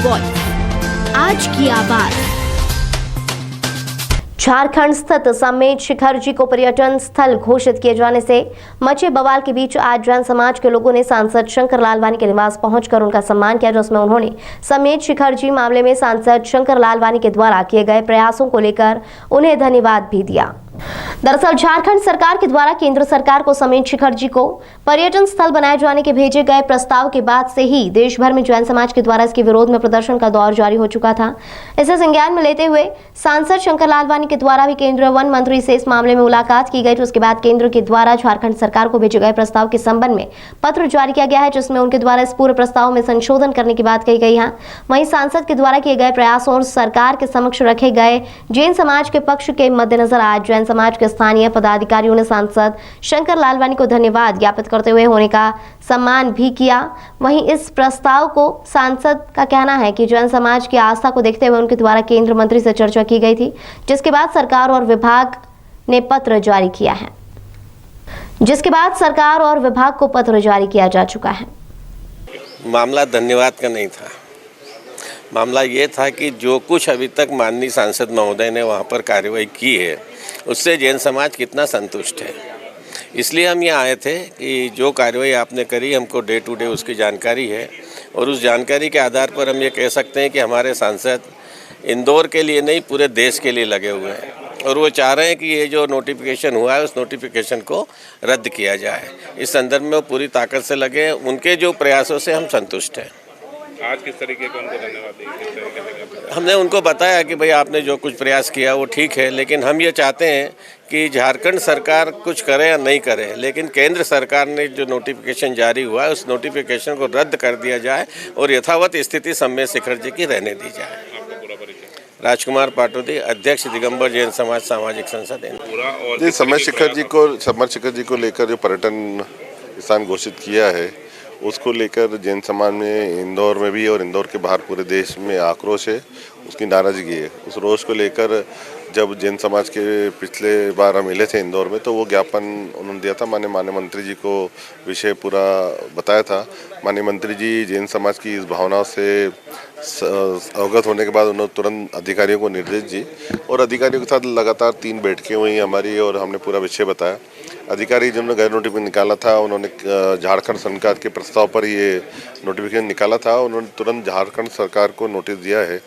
Voice, आज की आवाज। झारखंड स्थित समेत शिखर जी को पर्यटन स्थल घोषित किए जाने से मचे बवाल के बीच आज जैन समाज के लोगों ने सांसद शंकर लालवानी के निवास पहुंचकर उनका सम्मान किया, जिसमें उन्होंने समेत शिखर जी मामले में सांसद शंकर लालवानी के द्वारा किए गए प्रयासों को लेकर उन्हें धन्यवाद भी दिया। दरअसल झारखंड सरकार के द्वारा केंद्र सरकार को समेत शिखर जी को पर्यटन स्थल बनाए जाने के भेजे गए प्रस्ताव के बाद से ही देश भर में जैन समाज के द्वारा इसके विरोध में प्रदर्शन का दौर जारी हो चुका था। इसे संज्ञान में लेते हुए सांसद शंकर लालवानी के द्वारा भी केंद्रीय वन मंत्री से इस मामले में मुलाकात की गई। तो उसके बाद केंद्र के द्वारा झारखंड सरकार को भेजे गए प्रस्ताव के संबंध में पत्र जारी किया गया है, जिसमें उनके द्वारा इस पूरे प्रस्ताव में संशोधन करने की बात कही गई है। वहीं सांसद के द्वारा किए गए प्रयासों और सरकार के समक्ष रखे गए जैन समाज के पक्ष के मद्देनजर आज जैन समाज के स्थानीय पदाधिकारियों ने सांसद शंकर लालवानी को धन्यवाद ज्ञापित करते हुए होने का सम्मान भी किया। वहीं इस प्रस्ताव को सांसद का कहना है कि जैन समाज की आस्था को देखते हुए उनके द्वारा केंद्र मंत्री से चर्चा की गई थी, जिसके बाद सरकार और विभाग ने पत्र जारी किया है, को पत्र जारी किया जा चुका है। मामला धन्यवाद का नहीं था, मामला ये था कि जो कुछ अभी तक माननीय सांसद महोदय ने वहाँ पर कार्रवाई की है उससे जैन समाज कितना संतुष्ट है। इसलिए हम यहाँ आए थे कि जो कार्रवाई आपने करी हमको डे टू डे उसकी जानकारी है और उस जानकारी के आधार पर हम ये कह सकते हैं कि हमारे सांसद इंदौर के लिए नहीं पूरे देश के लिए लगे हुए हैं और वो चाह रहे हैं कि ये जो नोटिफिकेशन हुआ है उस नोटिफिकेशन को रद्द किया जाए। इस संदर्भ में वो पूरी ताकत से लगे, उनके जो प्रयासों से हम संतुष्ट हैं। आज किस तरीके का उनको धन्यवाद देंगे? हमने उनको बताया कि भाई आपने जो कुछ प्रयास किया वो ठीक है, लेकिन हम ये चाहते हैं कि झारखंड सरकार कुछ करे या नहीं करे, लेकिन केंद्र सरकार ने जो नोटिफिकेशन जारी हुआ है उस नोटिफिकेशन को रद्द कर दिया जाए और यथावत स्थिति समेत शिखर जी की रहने दी जाए। आपका पूरा परिचय? राजकुमार पाटोदी, अध्यक्ष दिगंबर जैन समाज सामाजिक संसद। जी, समेत शिखर जी को लेकर जो पर्यटन स्थान घोषित किया है उसको लेकर जैन समाज में इंदौर में भी और इंदौर के बाहर पूरे देश में आक्रोश है, उसकी नाराजगी है। उस रोष को लेकर जब जैन समाज के पिछले बार हम मिले थे इंदौर में तो वो ज्ञापन उन्होंने दिया था, माननीय मंत्री जी को विषय पूरा बताया था। माननीय मंत्री जी जैन समाज की इस भावना से अवगत होने के बाद उन्होंने तुरंत अधिकारियों को निर्देश दी और अधिकारियों के साथ लगातार 3 बैठकें हुई हमारी और हमने पूरा विषय बताया। अधिकारी जिन्होंने गैर नोटिफिकेशन निकाला था उन्होंने झारखंड सरकार के प्रस्ताव पर ये नोटिफिकेशन निकाला था। उन्होंने तुरंत झारखंड सरकार को नोटिस दिया है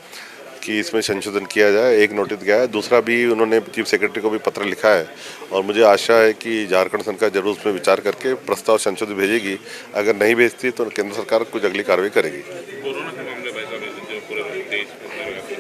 कि इसमें संशोधन किया जाए। एक नोटिस गया है, दूसरा भी उन्होंने चीफ सेक्रेटरी को भी पत्र लिखा है और मुझे आशा है कि झारखंड सरकार जरूर उसमें विचार करके प्रस्ताव संशोधित भेजेगी। अगर नहीं भेजती तो केंद्र सरकार कुछ अगली कार्रवाई करेगी।